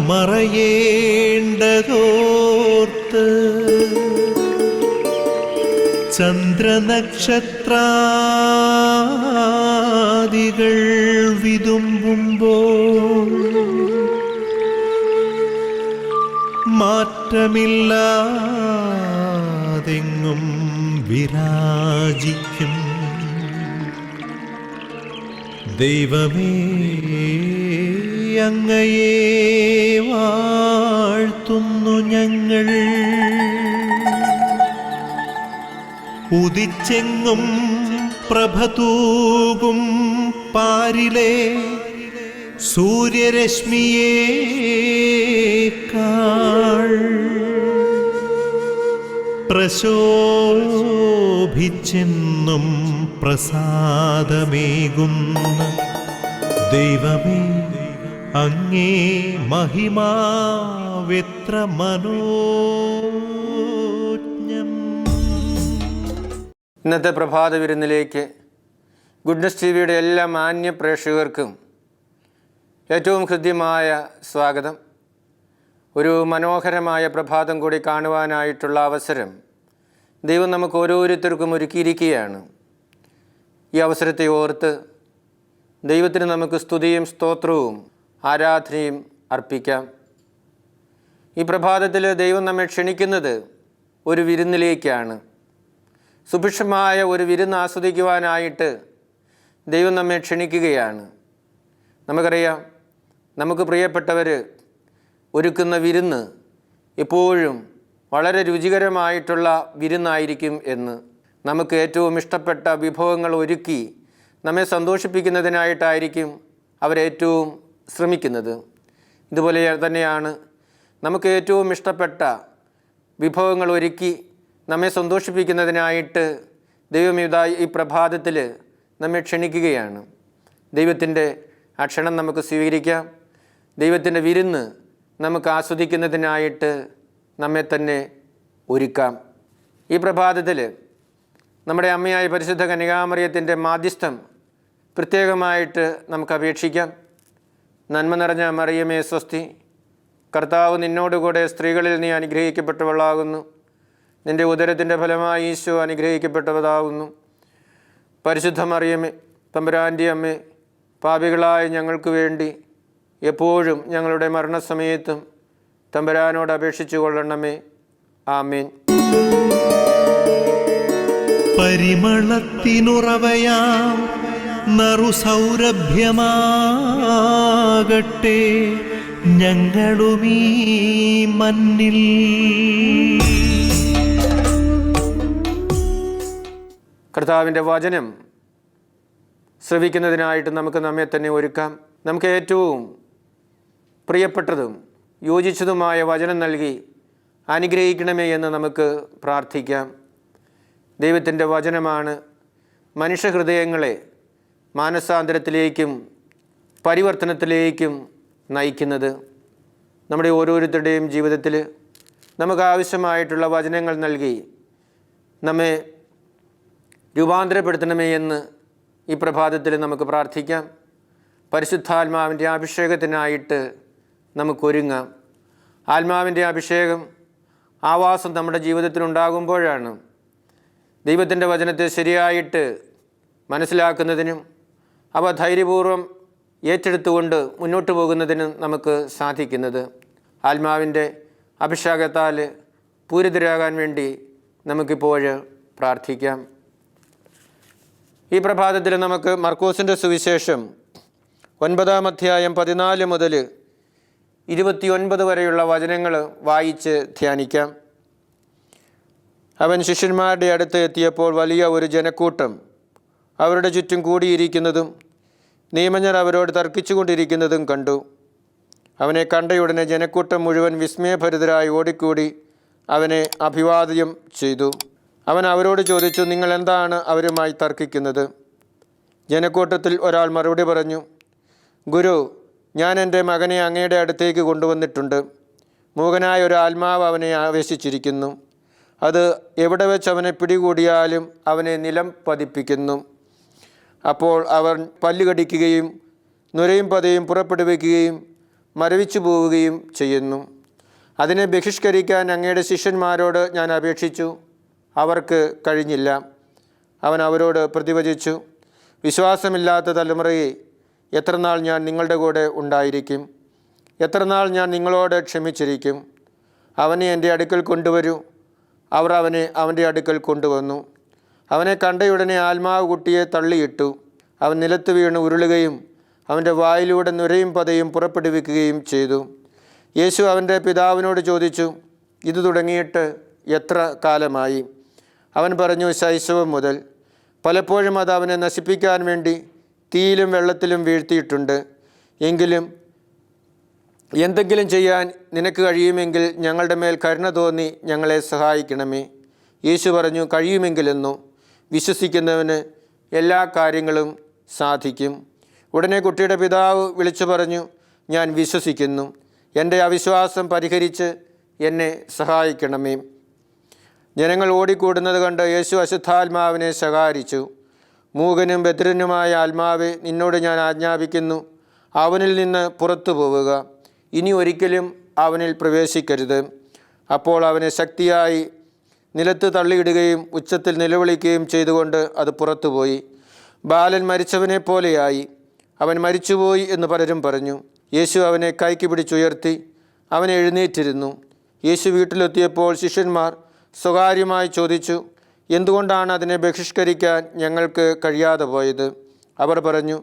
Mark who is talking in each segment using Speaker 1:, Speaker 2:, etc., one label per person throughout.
Speaker 1: മറയേണ്ടതോർത്ത് ചന്ദ്രനക്ഷത്രാദികൾ വിതുമ്പുമ്പോൾ മാറ്റമില്ലാതെങ്ങും വിരാജിക്കും ദൈവമേ, അങ്ങയെ വാഴ്ത്തുന്നു ഞങ്ങൾ. ഉദിച്ചെങ്ങും പ്രഭതൂകും പാരിലെ സൂര്യരശ്മിയേക്കാൾ പ്രശോഭിച്ചെന്നും പ്രസാദമേകുന്ന ദൈവമേ, അങ്ങേ മഹിമാവെത്ര മനോജ്ഞം.
Speaker 2: ഇന്നത്തെ പ്രഭാത വിരുന്നിലേക്ക് ഗുഡ്നസ് ടി വിയുടെ എല്ലാ മാന്യ പ്രേക്ഷകർക്കും ഏറ്റവും ഹൃദ്യമായ സ്വാഗതം. ഒരു മനോഹരമായ പ്രഭാതം കൂടി കാണുവാനായിട്ടുള്ള അവസരം ദൈവം നമുക്ക് ഓരോരുത്തർക്കും ഒരുക്കിയിരിക്കുകയാണ്. ഈ അവസരത്തെ ഓർത്ത് ദൈവത്തിന് നമുക്ക് സ്തുതിയും സ്തോത്രവും ആരാധനയും അർപ്പിക്കാം. ഈ പ്രഭാതത്തിൽ ദൈവം നമ്മെ ക്ഷണിക്കുന്നത് ഒരു വിരുന്നിലേക്കാണ്. സുഭിക്ഷമായ ഒരു വിരുന്ന് ആസ്വദിക്കുവാനായിട്ട് ദൈവം നമ്മെ ക്ഷണിക്കുകയാണ്. നമുക്കറിയാം, നമുക്ക് പ്രിയപ്പെട്ടവർ ഒരുക്കുന്ന വിരുന്ന് എപ്പോഴും വളരെ രുചികരമായിട്ടുള്ള വിരുന്നായിരിക്കും എന്ന്. നമുക്ക് ഏറ്റവും ഇഷ്ടപ്പെട്ട വിഭവങ്ങൾ ഒരുക്കി നമ്മെ സന്തോഷിപ്പിക്കുന്നതിനായിട്ടായിരിക്കും അവരേറ്റവും ശ്രമിക്കുന്നത്. ഇതുപോലെ തന്നെയാണ് നമുക്ക് ഏറ്റവും ഇഷ്ടപ്പെട്ട വിഭവങ്ങൾ ഒരുക്കി നമ്മെ സന്തോഷിപ്പിക്കുന്നതിനായിട്ട് ദൈവം ഈ പ്രഭാതത്തിൽ നമ്മെ ക്ഷണിക്കുകയാണ്. ദൈവത്തിൻ്റെ ആ ക്ഷണം നമുക്ക് സ്വീകരിക്കാം. ദൈവത്തിൻ്റെ വിരുന്ന് നമുക്ക് ആസ്വദിക്കുന്നതിനായിട്ട് നമ്മെ തന്നെ ഒരുക്കാം. ഈ പ്രഭാതത്തിൽ നമ്മുടെ അമ്മയായ പരിശുദ്ധ കന്യകാമറിയത്തിൻ്റെ മാധ്യസ്ഥം പ്രത്യേകമായിട്ട് നമുക്ക് അപേക്ഷിക്കാം. നന്മ നിറഞ്ഞ മറിയമേ സ്വസ്തി, കർത്താവ് നിന്നോടുകൂടെ സ്ത്രീകളിൽ നീ അനുഗ്രഹിക്കപ്പെട്ടവളാകുന്നു. നിൻ്റെ ഉദരത്തിൻ്റെ ഫലമായി ഈശോ അനുഗ്രഹിക്കപ്പെട്ടവതാകുന്നു. പരിശുദ്ധ മറിയമേ, തമ്പുരാൻ്റെ അമ്മേ, പാപികളായ ഞങ്ങൾക്ക് വേണ്ടി എപ്പോഴും ഞങ്ങളുടെ മരണസമയത്തും തമ്പുരാനോട് അപേക്ഷിച്ചു കൊള്ളണമേ. ആമേൻ.
Speaker 1: പരിമളത്തിനുറവയാം നറുസൗരഭ്യമാകട്ടെ ഞങ്ങളുമീ മണ്ണിൽ.
Speaker 2: കർത്താവിൻ്റെ വചനം ശ്രവിക്കുന്നതിനായിട്ട് നമുക്ക് നമ്മെ തന്നെ ഒരുക്കാം. നമുക്ക് ഏറ്റവും പ്രിയപ്പെട്ടതും യോജിച്ചതുമായ വചനം നൽകി അനുഗ്രഹിക്കണമേ എന്ന് നമുക്ക് പ്രാർത്ഥിക്കാം. ദൈവത്തിൻ്റെ വചനമാണ് മനുഷ്യഹൃദയങ്ങളെ മാനസാന്തരത്തിലേക്കും പരിവർത്തനത്തിലേക്കും നയിക്കുന്നത്. നമ്മുടെ ഓരോരുത്തരുടെയും ജീവിതത്തിൽ നമുക്ക് ആവശ്യമായിട്ടുള്ള വചനങ്ങൾ നൽകി നമ്മെ രൂപാന്തരപ്പെടുത്തണമേ എന്ന് ഈ പ്രഭാതത്തിൽ നമുക്ക് പ്രാർത്ഥിക്കാം. പരിശുദ്ധാത്മാവിൻ്റെ അഭിഷേകത്തിനായിട്ട് നമുക്കൊരുങ്ങാം. ആത്മാവിൻ്റെ അഭിഷേകം ആവാസം നമ്മുടെ ജീവിതത്തിലുണ്ടാകുമ്പോഴാണ് ദൈവത്തിൻ്റെ വചനത്തെ ശരിയായിട്ട് മനസ്സിലാക്കുന്നതിനും അവ ധൈര്യപൂർവ്വം ഏറ്റെടുത്തുകൊണ്ട് മുന്നോട്ട് പോകുന്നതിനും നമുക്ക് സാധിക്കുന്നത്. ആത്മാവിൻ്റെ അഭിഷേകത്താൽ പൂരിതരാകാൻ വേണ്ടി നമുക്കിപ്പോൾ പ്രാർത്ഥിക്കാം. ഈ പ്രഭാതത്തിൽ നമുക്ക് മർക്കോസിൻ്റെ സുവിശേഷം 9-ാം അധ്യായം 14 മുതൽ 29 വരെയുള്ള വചനങ്ങൾ വായിച്ച് ധ്യാനിക്കാം. അവൻ ശിഷ്യന്മാരുടെ അടുത്ത് എത്തിയപ്പോൾ വലിയ ഒരു ജനക്കൂട്ടം അവരുടെ ചുറ്റും കൂടിയിരിക്കുന്നതും നിയമജ്ഞർ അവരോട് തർക്കിച്ചുകൊണ്ടിരിക്കുന്നതും കണ്ടു. അവനെ കണ്ടയുടനെ ജനക്കൂട്ടം മുഴുവൻ വിസ്മയഭരിതരായി ഓടിക്കൂടി അവനെ അഭിവാദ്യം ചെയ്തു. അവൻ അവരോട് ചോദിച്ചു, നിങ്ങൾ എന്താണ് അവരുമായി തർക്കിക്കുന്നത്? ജനക്കൂട്ടത്തിൽ ഒരാൾ മറുപടി പറഞ്ഞു, ഗുരു, ഞാൻ എൻ്റെ മകനെ അങ്ങയുടെ അടുത്തേക്ക് കൊണ്ടുവന്നിട്ടുണ്ട്. മൂകനായ ഒരു ആത്മാവ് അവനെ ആവേശിച്ചിരിക്കുന്നു. അത് എവിടെ വെച്ച് അവനെ പിടികൂടിയാലും അവനെ നിലം പതിപ്പിക്കുന്നു. അപ്പോൾ അവൻ പല്ലുകടിക്കുകയും നുരയും പതയും പുറപ്പെടുവിക്കുകയും മരവിച്ചു പോവുകയും ചെയ്യുന്നു. അതിനെ ബഹിഷ്കരിക്കാൻ അങ്ങയുടെ ശിഷ്യന്മാരോട് ഞാൻ അപേക്ഷിച്ചു, അവർക്ക് കഴിഞ്ഞില്ല. അവൻ അവരോട് പ്രതിവചിച്ചു, വിശ്വാസമില്ലാത്ത തലമുറയെ, എത്രനാൾ ഞാൻ നിങ്ങളുടെ കൂടെ ഉണ്ടായിരിക്കും? എത്രനാൾ ഞാൻ നിങ്ങളോട് ക്ഷമിച്ചിരിക്കും? അവനെ എൻ്റെ അടുക്കൽ കൊണ്ടുവരൂ. അവർ അവനെ അവൻ്റെ അടുക്കൽ കൊണ്ടുവന്നു. അവനെ കണ്ടയുടനെ ആത്മാവ് കുട്ടിയെ തള്ളിയിട്ടു. അവൻ നിലത്ത് വീണ് ഉരുളുകയും അവൻ്റെ വായിലൂടെ നുരയും പതയും പുറപ്പെടുവിക്കുകയും ചെയ്തു. യേശു അവൻ്റെ പിതാവിനോട് ചോദിച്ചു, ഇത് തുടങ്ങിയിട്ട് എത്ര കാലമായി? അവൻ പറഞ്ഞു, ശൈശവം മുതൽ. പലപ്പോഴും അത് അവനെ നശിപ്പിക്കാൻ വേണ്ടി തീയിലും വെള്ളത്തിലും വീഴ്ത്തിയിട്ടുണ്ട്. എങ്കിലും എന്തെങ്കിലും ചെയ്യാൻ നിനക്ക് കഴിയുമെങ്കിൽ ഞങ്ങളുടെ മേൽ കരുണ തോന്നി ഞങ്ങളെ സഹായിക്കണമേ. യേശു പറഞ്ഞു, കഴിയുമെങ്കിലെന്നു. വിശ്വസിക്കുന്നവന് എല്ലാ കാര്യങ്ങളും സാധിക്കും. ഉടനെ കുട്ടിയുടെ പിതാവ് വിളിച്ചു പറഞ്ഞു, ഞാൻ വിശ്വസിക്കുന്നു. എൻ്റെ അവിശ്വാസം പരിഹരിച്ച് എന്നെ സഹായിക്കണമേ. ജനങ്ങൾ ഓടിക്കൂടുന്നത് കണ്ട് യേശു അശുദ്ധാത്മാവിനെ ശകാരിച്ചു. മൂകനും ബധിരനുമായ ആത്മാവെ, നിന്നോട് ഞാൻ ആജ്ഞാപിക്കുന്നു, അവനിൽ നിന്ന് പുറത്തു പോവുക. ഇനി ഒരിക്കലും അവനിൽ പ്രവേശിക്കരുത്. അപ്പോൾ അവനെ ശക്തിയായി നിലത്ത് തള്ളിയിടുകയും ഉച്ചത്തിൽ നിലവിളിക്കുകയും ചെയ്തുകൊണ്ട് അത് പുറത്തുപോയി. ബാലൻ മരിച്ചവനെ പോലെയായി. അവൻ മരിച്ചുപോയി എന്ന് പലരും പറഞ്ഞു. യേശു അവനെ കൈക്ക് പിടിച്ചുയർത്തി അവൻ എഴുന്നേറ്റിരുന്നു. യേശു വീട്ടിലെത്തിയപ്പോൾ ശിഷ്യന്മാർ സ്വകാര്യമായി ചോദിച്ചു, എന്തുകൊണ്ടാണ് അതിനെ ബഹിഷ്കരിക്കാൻ ഞങ്ങൾക്ക് കഴിയാതെ പോയത്? അവർ പറഞ്ഞു,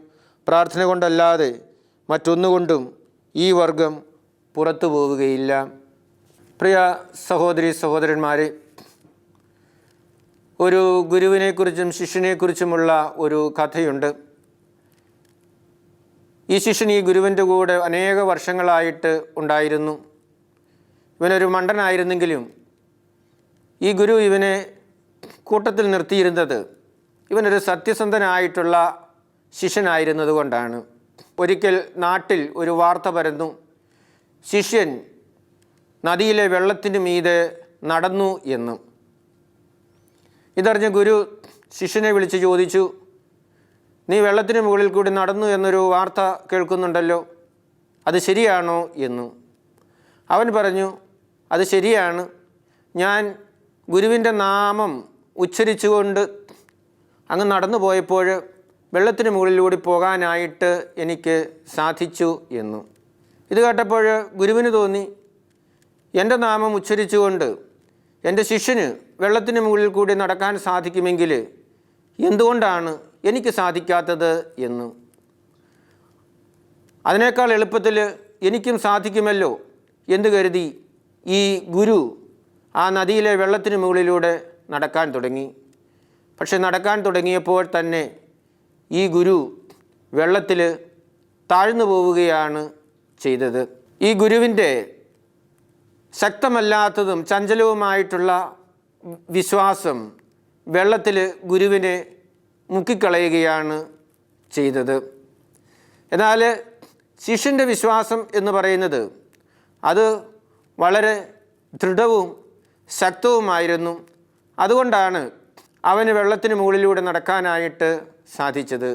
Speaker 2: പ്രാർത്ഥന കൊണ്ടല്ലാതെ മറ്റൊന്നുകൊണ്ടും ഈ വർഗം പുറത്തു പോവുകയില്ല. പ്രിയ സഹോദരി സഹോദരന്മാരെ, ഒരു ഗുരുവിനെക്കുറിച്ചും ശിഷ്യനെക്കുറിച്ചുമുള്ള ഒരു കഥയുണ്ട്. ഈ ശിഷ്യൻ ഈ ഗുരുവിൻ്റെ കൂടെ അനേക വർഷങ്ങളായിട്ട് ഉണ്ടായിരുന്നു. ഇവനൊരു മണ്ടനായിരുന്നെങ്കിലും ഈ ഗുരു ഇവനെ കൂട്ടത്തിൽ നിർത്തിയിരുന്നത് ഇവനൊരു സത്യസന്ധനായിട്ടുള്ള ശിഷ്യനായിരുന്നത് കൊണ്ടാണ്. ഒരിക്കൽ നാട്ടിൽ ഒരു വാർത്ത പരന്നു, ശിഷ്യൻ നദിയിലെ വെള്ളത്തിന് മീതെ നടന്നു എന്ന്. ഇതറിഞ്ഞ ഗുരു ശിഷ്യനെ വിളിച്ച് ചോദിച്ചു, നീ വെള്ളത്തിന് മുകളിൽ കൂടി നടന്നു എന്നൊരു വാർത്ത കേൾക്കുന്നുണ്ടല്ലോ, അത് ശരിയാണോ എന്ന്. അവൻ പറഞ്ഞു, അത് ശരിയാണ്. ഞാൻ ഗുരുവിൻ്റെ നാമം ഉച്ചരിച്ചുകൊണ്ട് അങ്ങ് നടന്നു പോയപ്പോൾ വെള്ളത്തിന് മുകളിലൂടെ പോകാനായിട്ട് എനിക്ക് സാധിച്ചു എന്നു. ഇത് കേട്ടപ്പോൾ ഗുരുവിന് തോന്നി, എൻ്റെ നാമം ഉച്ചരിച്ചുകൊണ്ട് എൻ്റെ ശിഷ്യന് വെള്ളത്തിന് മുകളിൽ കൂടി നടക്കാൻ സാധിക്കുമെങ്കിൽ എന്തുകൊണ്ടാണ് എനിക്ക് സാധിക്കാത്തത് എന്ന്. അതിനേക്കാൾ എളുപ്പത്തിൽ എനിക്കും സാധിക്കുമല്ലോ എന്ന് കരുതി ഈ ഗുരു ആ നദിയിലെ വെള്ളത്തിന് മുകളിലൂടെ നടക്കാൻ തുടങ്ങി. പക്ഷെ നടക്കാൻ തുടങ്ങിയപ്പോൾ തന്നെ ഈ ഗുരു വെള്ളത്തിൽ താഴ്ന്നു പോവുകയാണ് ചെയ്തത്. ഈ ഗുരുവിൻ്റെ ശക്തമല്ലാത്തതും ചഞ്ചലവുമായിട്ടുള്ള വിശ്വാസം വെള്ളത്തിൽ ഗുരുവിനെ മുക്കിക്കളയുകയാണ് ചെയ്തത്. എന്നാൽ ശിഷ്യൻ്റെ വിശ്വാസം എന്ന് പറയുന്നത് അത് വളരെ ദൃഢവും ശക്തവുമായിരുന്നു. അതുകൊണ്ടാണ് അവന് വെള്ളത്തിന് മുകളിലൂടെ നടക്കാനായിട്ട് സാധിച്ചത്.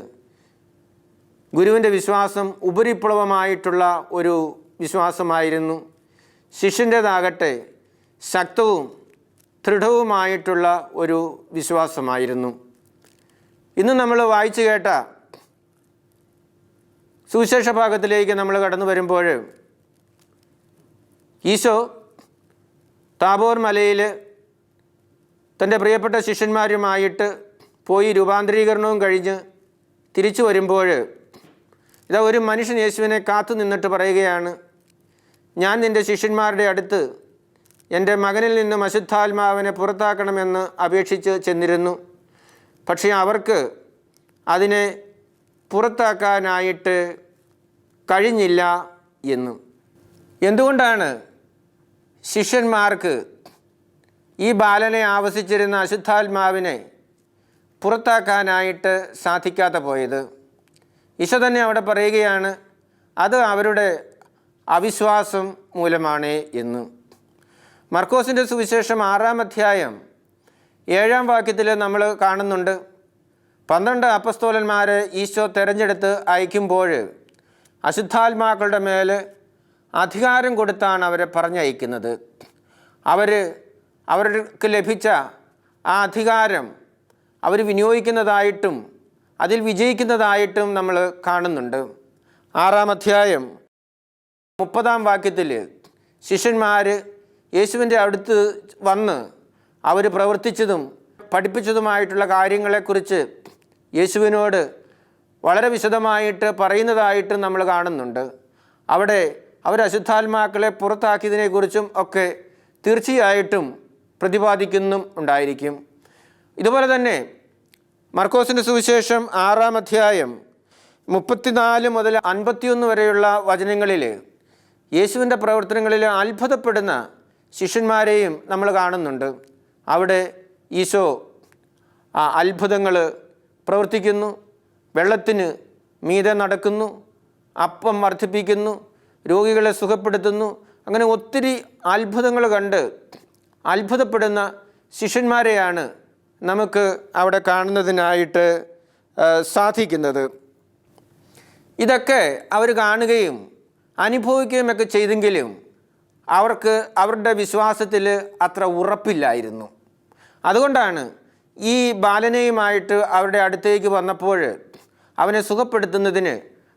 Speaker 2: ഗുരുവിൻ്റെ വിശ്വാസം ഉപരിപ്ലവമായിട്ടുള്ള ഒരു വിശ്വാസമായിരുന്നു. ശിഷ്യൻ്റേതാകട്ടെ ശക്തവും ദൃഢവുമായിട്ടുള്ള ഒരു വിശ്വാസമായിരുന്നു. ഇന്ന് നമ്മൾ വായിച്ചു കേട്ട സുവിശേഷ ഭാഗത്തിലേക്ക് നമ്മൾ കടന്നു വരുമ്പോൾ ഈശോ താബോർ മലയിൽ തൻ്റെ പ്രിയപ്പെട്ട ശിഷ്യന്മാരുമായിട്ട് പോയി രൂപാന്തരീകരണവും കഴിഞ്ഞ് തിരിച്ചു വരുമ്പോൾ ഇതാ ഒരു മനുഷ്യൻ യേശുവിനെ കാത്തു നിന്നിട്ട് പറയുകയാണ്, ഞാൻ നിൻ്റെ ശിഷ്യന്മാരുടെ അടുത്ത് എൻ്റെ മകനിൽ നിന്നും അശുദ്ധാത്മാവിനെ പുറത്താക്കണമെന്ന് അപേക്ഷിച്ച് ചെന്നിരുന്നു. പക്ഷേ അവർക്ക് അതിനെ പുറത്താക്കാനായിട്ട് കഴിഞ്ഞില്ല എന്നും. എന്തുകൊണ്ടാണ് ശിഷ്യന്മാർക്ക് ഈ ബാലനെ ആവസിച്ചിരുന്ന അശുദ്ധാത്മാവിനെ പുറത്താക്കാനായിട്ട് സാധിക്കാതെ പോയത്? ഈശോ തന്നെ അവിടെ പറയുകയാണ്, അത് അവരുടെ അവിശ്വാസം മൂലമാണ് എന്ന്. മർക്കോസിൻ്റെ സുവിശേഷം 6-ാം അധ്യായം 7-ാം വാക്യത്തിൽ നമ്മൾ കാണുന്നുണ്ട്, 12 അപ്പസ്തോലന്മാരെ ഈശോ തിരഞ്ഞെടുത്ത് അയക്കുമ്പോൾ അശുദ്ധാത്മാക്കളുടെ മേൽ അധികാരം കൊടുത്താണ് അവരെ പറഞ്ഞയക്കുന്നത്. അവർക്ക് ലഭിച്ച ആ അധികാരം അവർ വിനിയോഗിക്കുന്നതായിട്ടും അതിൽ വിജയിക്കുന്നതായിട്ടും നമ്മൾ കാണുന്നുണ്ട്. 6-ാം അധ്യായം 30-ാം വാക്യത്തിൽ ശിഷ്യന്മാർ യേശുവിൻ്റെ അടുത്ത് വന്ന് അവർ പ്രവർത്തിച്ചതും പഠിപ്പിച്ചതുമായിട്ടുള്ള കാര്യങ്ങളെക്കുറിച്ച് യേശുവിനോട് വളരെ വിശദമായിട്ട് പറയുന്നതായിട്ട് നമ്മൾ കാണുന്നുണ്ട്. അവിടെ അവർ അശുദ്ധാത്മാക്കളെ പുറത്താക്കിയതിനെക്കുറിച്ചും ഒക്കെ തീർച്ചയായിട്ടും പ്രതിപാദിക്കുന്നും ഉണ്ടായിരിക്കും. ഇതുപോലെ തന്നെ മർക്കോസിൻ്റെ സുവിശേഷം 6-ാം അധ്യായം 34 മുതൽ 51 വരെയുള്ള വചനങ്ങളിൽ യേശുവിൻ്റെ പ്രവർത്തനങ്ങളിൽ അത്ഭുതപ്പെടുന്ന ശിഷ്യന്മാരെയും നമ്മൾ കാണുന്നുണ്ട്. അവിടെ ഈശോ ആ അത്ഭുതങ്ങൾ പ്രവർത്തിക്കുന്നു, വെള്ളത്തിന് മീതെ നടക്കുന്നു, അപ്പം വർദ്ധിപ്പിക്കുന്നു, രോഗികളെ സുഖപ്പെടുത്തുന്നു. അങ്ങനെ ഒത്തിരി അത്ഭുതങ്ങൾ കണ്ട് അത്ഭുതപ്പെടുന്ന ശിഷ്യന്മാരെയാണ് നമുക്ക് അവിടെ കാണുന്നതിനായിട്ട് സാധിക്കുന്നത്. ഇതൊക്കെ അവർ കാണുകയും അനുഭവിക്കുകയും ഒക്കെ ചെയ്തെങ്കിലും അവർക്ക് അവരുടെ വിശ്വാസത്തിൽ അത്ര ഉറപ്പില്ലായിരുന്നു. അതുകൊണ്ടാണ് ഈ ബാലനെയുമായിട്ട് അവരുടെ അടുത്തേക്ക് വന്നപ്പോൾ അവനെ സുഖപ്പെടുത്തുന്നതിന്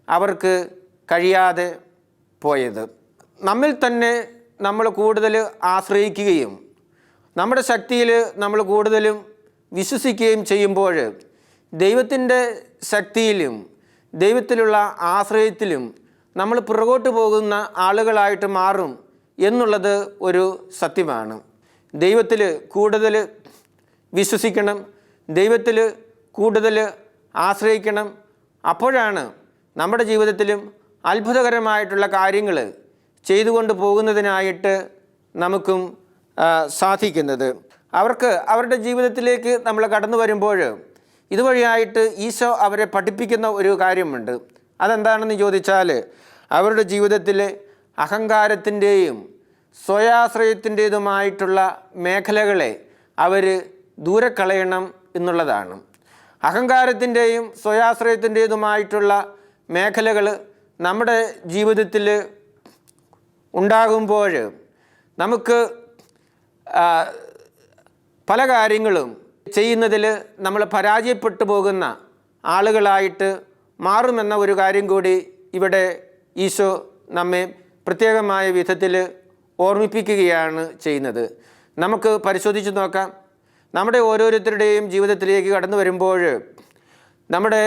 Speaker 2: അവർക്ക് കഴിയാതെ പോയത്. നമ്മിൽ തന്നെ നമ്മൾ കൂടുതൽ ആശ്രയിക്കുകയും നമ്മുടെ ശക്തിയിൽ നമ്മൾ കൂടുതലും വിശ്വസിക്കുകയും ചെയ്യുമ്പോൾ ദൈവത്തിൻ്റെ ശക്തിയിലും ദൈവത്തിലുള്ള ആശ്രയത്തിലും നമ്മൾ പുറകോട്ട് പോകുന്ന ആളുകളായിട്ട് മാറും എന്നുള്ളത് ഒരു സത്യമാണ്. ദൈവത്തിൽ കൂടുതൽ വിശ്വസിക്കണം, ദൈവത്തിൽ കൂടുതൽ ആശ്രയിക്കണം. അപ്പോഴാണ് നമ്മുടെ ജീവിതത്തിലും അത്ഭുതകരമായിട്ടുള്ള കാര്യങ്ങൾ ചെയ്തുകൊണ്ട് പോകുന്നതിനായിട്ട് നമുക്കും സാധിക്കുന്നത്. അവർക്ക് അവരുടെ ജീവിതത്തിലേക്ക് നമ്മൾ കടന്നു വരുമ്പോൾ ഇതുവഴിയായിട്ട് ഈശോ അവരെ പഠിപ്പിക്കുന്ന ഒരു കാര്യമുണ്ട്. അതെന്താണെന്ന് ചോദിച്ചാൽ അവരുടെ ജീവിതത്തിലെ അഹങ്കാരത്തിൻ്റെയും സ്വയാശ്രയത്തിൻ്റേതുമായിട്ടുള്ള മേഖലകളെ അവർ ദൂരെ കളയണം എന്നുള്ളതാണ്. അഹങ്കാരത്തിൻ്റെയും സ്വയാശ്രയത്തിൻ്റേതുമായിട്ടുള്ള മേഖലകൾ നമ്മുടെ ജീവിതത്തിൽ ഉണ്ടാകുമ്പോൾ നമുക്ക് പല കാര്യങ്ങളും ചെയ്യുന്നതിൽ നമ്മൾ പരാജയപ്പെട്ടു പോകുന്ന ആളുകളായിട്ട് മാറുമെന്ന ഒരു കാര്യം കൂടി ഇവിടെ ഈശോ നമ്മെ പ്രത്യേകമായ വിധത്തിൽ ഓർമ്മിപ്പിക്കുകയാണ് ചെയ്യുന്നത്. നമുക്ക് പരിശോധിച്ച് നോക്കാം. നമ്മുടെ ഓരോരുത്തരുടെയും ജീവിതത്തിലേക്ക് കടന്നു വരുമ്പോൾ നമ്മുടെ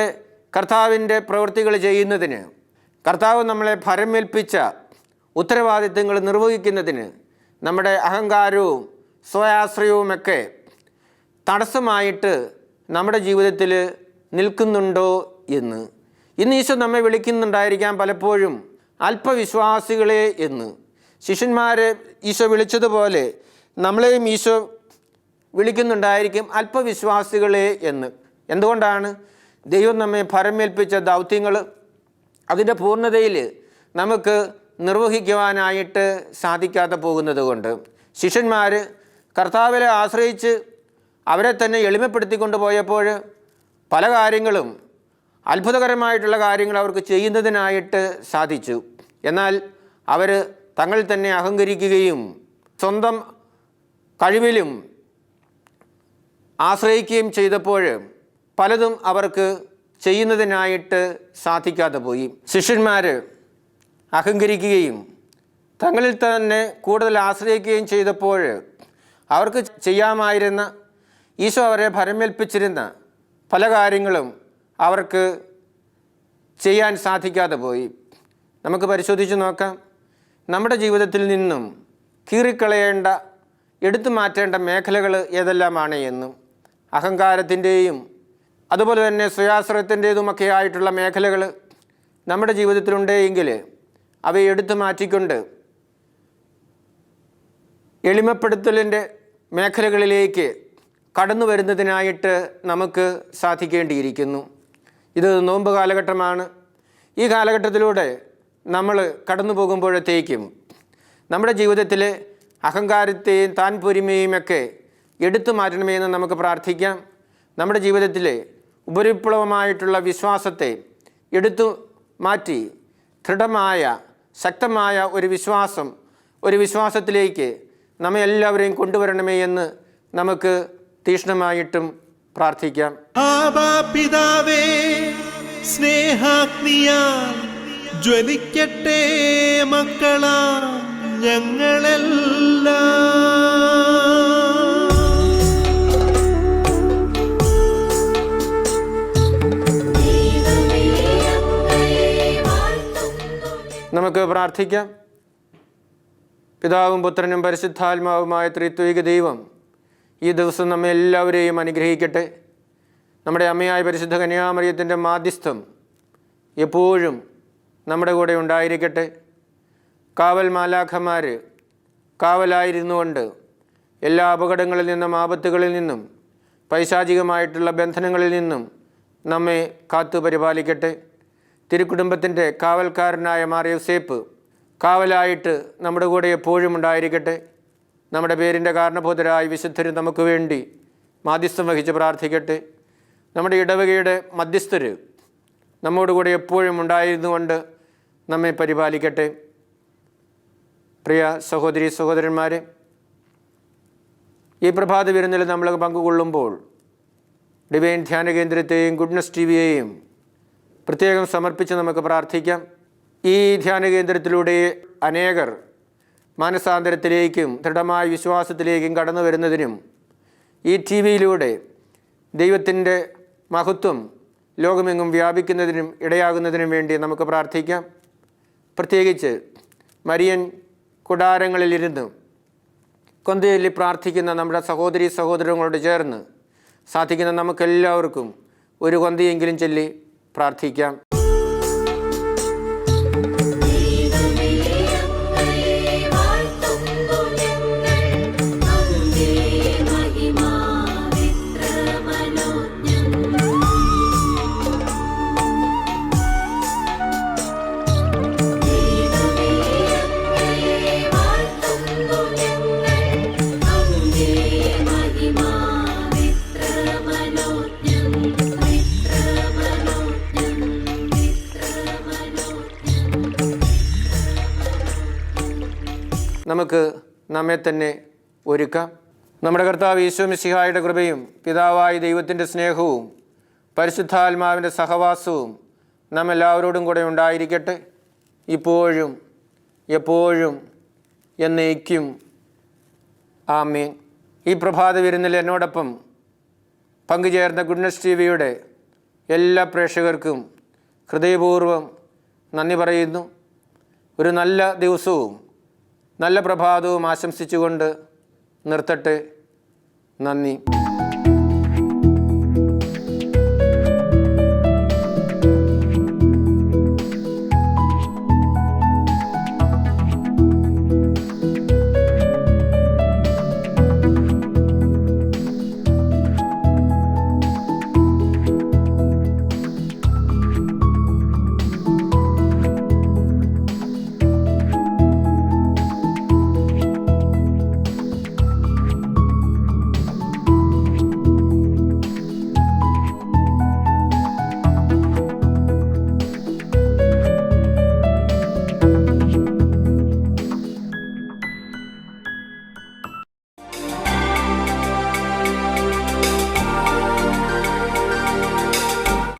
Speaker 2: കർത്താവിൻ്റെ പ്രവൃത്തികൾ ചെയ്യുന്നതിന്, കർത്താവ് നമ്മളെ ഭരമേൽപ്പിച്ച ഉത്തരവാദിത്തങ്ങൾ നിർവഹിക്കുന്നതിന് നമ്മുടെ അഹങ്കാരവും സ്വയാശ്രയവുമൊക്കെ തടസ്സമായിട്ട് നമ്മുടെ ജീവിതത്തിൽ നിൽക്കുന്നുണ്ടോ എന്ന്. ഇന്ന് ഈശോ നമ്മെ വിളിക്കുന്നുണ്ടായിരിക്കാം പലപ്പോഴും അല്പവിശ്വാസികളെ എന്ന്. ശിഷ്യന്മാരെ ഈശോ വിളിച്ചതുപോലെ നമ്മളെയും ഈശോ വിളിക്കുന്നുണ്ടായിരിക്കും അല്പവിശ്വാസികളെ എന്ന്. എന്തുകൊണ്ടാണ്? ദൈവം നമ്മെ ഭരമേൽപ്പിച്ച ദൗത്യങ്ങൾ അതിൻ്റെ പൂർണ്ണതയിൽ നമുക്ക് നിർവഹിക്കുവാനായിട്ട് സാധിക്കാതെ പോകുന്നത് കൊണ്ട്. ശിഷ്യന്മാർ കർത്താവിനെ ആശ്രയിച്ച് അവരെ തന്നെ എളിമപ്പെടുത്തിക്കൊണ്ട് പോയപ്പോൾ പല കാര്യങ്ങളും അത്ഭുതകരമായിട്ടുള്ള കാര്യങ്ങൾ അവർക്ക് ചെയ്യുന്നതിനായിട്ട് സാധിച്ചു. എന്നാൽ അവർ തങ്ങളിൽ തന്നെ അഹങ്കരിക്കുകയും സ്വന്തം കഴിവിലും ആശ്രയിക്കുകയും ചെയ്തപ്പോൾ പലതും അവർക്ക് ചെയ്യുന്നതിനായിട്ട് സാധിക്കാതെ പോയി. ശിഷ്യന്മാർ അഹങ്കരിക്കുകയും തങ്ങളിൽ തന്നെ കൂടുതൽ ആശ്രയിക്കുകയും ചെയ്തപ്പോൾ അവർക്ക് ചെയ്യാമായിരുന്ന, ഈശോ അവരെ ഭരമേൽപ്പിച്ചിരുന്ന പല കാര്യങ്ങളും അവർക്ക് ചെയ്യാൻ സാധിക്കാതെ പോയി. നമുക്ക് പരിശോധിച്ച് നോക്കാം. നമ്മുടെ ജീവിതത്തിൽ നിന്നും കീറിക്കളയേണ്ട, എടുത്തു മാറ്റേണ്ട മേഖലകൾ ഏതെല്ലാമാണ് എന്നും. അഹങ്കാരത്തിൻ്റെയും അതുപോലെ തന്നെ സ്വയാശ്രയത്തിൻ്റേതുമൊക്കെ ആയിട്ടുള്ള മേഖലകൾ നമ്മുടെ ജീവിതത്തിലുണ്ടെങ്കിൽ അവയെ എടുത്തു മാറ്റിക്കൊണ്ട് എളിമപ്പെടുത്തലിൻ്റെ മേഖലകളിലേക്ക് കടന്നു വരുന്നതിനായിട്ട് നമുക്ക് സാധിക്കേണ്ടിയിരിക്കുന്നു. ഇത് നോമ്പ് കാലഘട്ടമാണ്. ഈ കാലഘട്ടത്തിലൂടെ നമ്മൾ കടന്നു പോകുമ്പോഴത്തേക്കും നമ്മുടെ ജീവിതത്തിലെ അഹങ്കാരത്തെയും താൻ പൊരിമയുമൊക്കെ എടുത്തു മാറ്റണമെന്ന് നമുക്ക് പ്രാർത്ഥിക്കാം. നമ്മുടെ ജീവിതത്തിലെ ഉപരിപ്ലവമായിട്ടുള്ള വിശ്വാസത്തെ എടുത്തു മാറ്റി ദൃഢമായ ശക്തമായ ഒരു വിശ്വാസത്തിലേക്ക് നമ്മെ എല്ലാവരെയും കൊണ്ടുവരണമേ എന്ന് നമുക്ക് തീക്ഷ്ണമായിട്ടും പ്രാർത്ഥിക്കാം.
Speaker 1: ആബാ പിതാവേ, സ്നേഹാഗ്നിയാൽ ജ്വലിക്കട്ടെ മക്കളാ ഞങ്ങളെല്ലാം.
Speaker 2: നമുക്ക് പ്രാർത്ഥിക്കാം. പിതാവും പുത്രനും പരിശുദ്ധാത്മാവുമായ ത്രിത്വൈക ദൈവം ഈ ദിവസം നമ്മെ എല്ലാവരെയും അനുഗ്രഹിക്കട്ടെ. നമ്മുടെ അമ്മയായ പരിശുദ്ധ കന്യാമറിയത്തിൻ്റെ മാധ്യസ്ഥം എപ്പോഴും നമ്മുടെ കൂടെ ഉണ്ടായിരിക്കട്ടെ. കാവൽ മാലാഖമാർ കാവലായിരുന്നുകൊണ്ട് എല്ലാ അപകടങ്ങളിൽ നിന്നും, ആപത്തുകളിൽ നിന്നും, പൈശാചികമായിട്ടുള്ള ബന്ധനങ്ങളിൽ നിന്നും നമ്മെ കാത്തു പരിപാലിക്കട്ടെ. തിരുക്കുടുംബത്തിൻ്റെ കാവൽക്കാരനായ മാർ യോസേപ്പ് കാവലായിട്ട് നമ്മുടെ കൂടെ എപ്പോഴും ഉണ്ടായിരിക്കട്ടെ. നമ്മുടെ പേരിൻ്റെ കാരണഭൂതരായ വിശുദ്ധർ നമുക്ക് വേണ്ടി മാധ്യസ്ഥം വഹിച്ച് പ്രാർത്ഥിക്കട്ടെ. നമ്മുടെ ഇടവകയുടെ മധ്യസ്ഥർ നമ്മോടുകൂടെ എപ്പോഴും ഉണ്ടായിരുന്നുകൊണ്ട് നമ്മെ പരിപാലിക്കട്ടെ. പ്രിയ സഹോദരി സഹോദരന്മാരെ, ഈ പ്രഭാത വിരുന്നിൽ നമ്മൾ പങ്കുകൊള്ളുമ്പോൾ ഡിവൈൻ ധ്യാന കേന്ദ്രത്തെയും ഗുഡ്നസ് ടിവിയെയും പ്രത്യേകം സമർപ്പിച്ച് നമുക്ക് പ്രാർത്ഥിക്കാം. ഈ ധ്യാന കേന്ദ്രത്തിലൂടെ അനേകർ മാനസാന്തരത്തിലേക്കും ദൃഢമായ വിശ്വാസത്തിലേക്കും കടന്നു വരുന്നതിനും ഈ ടി വിയിലൂടെ ദൈവത്തിൻ്റെ മഹത്വം ലോകമെങ്ങും വ്യാപിക്കുന്നതിനും ഇടയാകുന്നതിനും വേണ്ടി നമുക്ക് പ്രാർത്ഥിക്കാം. പ്രത്യേകിച്ച് മരിയൻ കൂടാരങ്ങളിലിരുന്ന് കൊന്തയൊല്ലി പ്രാർത്ഥിക്കുന്ന നമ്മുടെ സഹോദരി സഹോദരങ്ങളോട് ചേർന്ന് സാധിക്കുന്ന നമുക്കെല്ലാവർക്കും ഒരു കൊന്തയെങ്കിലും ചൊല്ലി പ്രാർത്ഥിക്കാം. നമുക്ക് നമ്മെ തന്നെ ഒരുക്കാം. നമ്മുടെ കർത്താവ് ഈശോ മിശിഹായുടെ കൃപയും പിതാവായ ദൈവത്തിൻ്റെ സ്നേഹവും പരിശുദ്ധാത്മാവിൻ്റെ സഹവാസവും നാം എല്ലാവരോടും കൂടെ ഉണ്ടായിരിക്കട്ടെ, ഇപ്പോഴും എപ്പോഴും എന്നേക്കും. ആമേൻ. ഈ പ്രഭാത വിരുന്നിൽ എന്നോടൊപ്പം പങ്കുചേർന്ന ഗുഡ്നസ് ടിവിയുടെ എല്ലാ പ്രേക്ഷകർക്കും ഹൃദയപൂർവ്വം നന്ദി പറയുന്നു. ഒരു നല്ല ദിവസവും നല്ല പ്രഭാതവും ആശംസിച്ചുകൊണ്ട് നിർത്തട്ടെ. നന്ദി.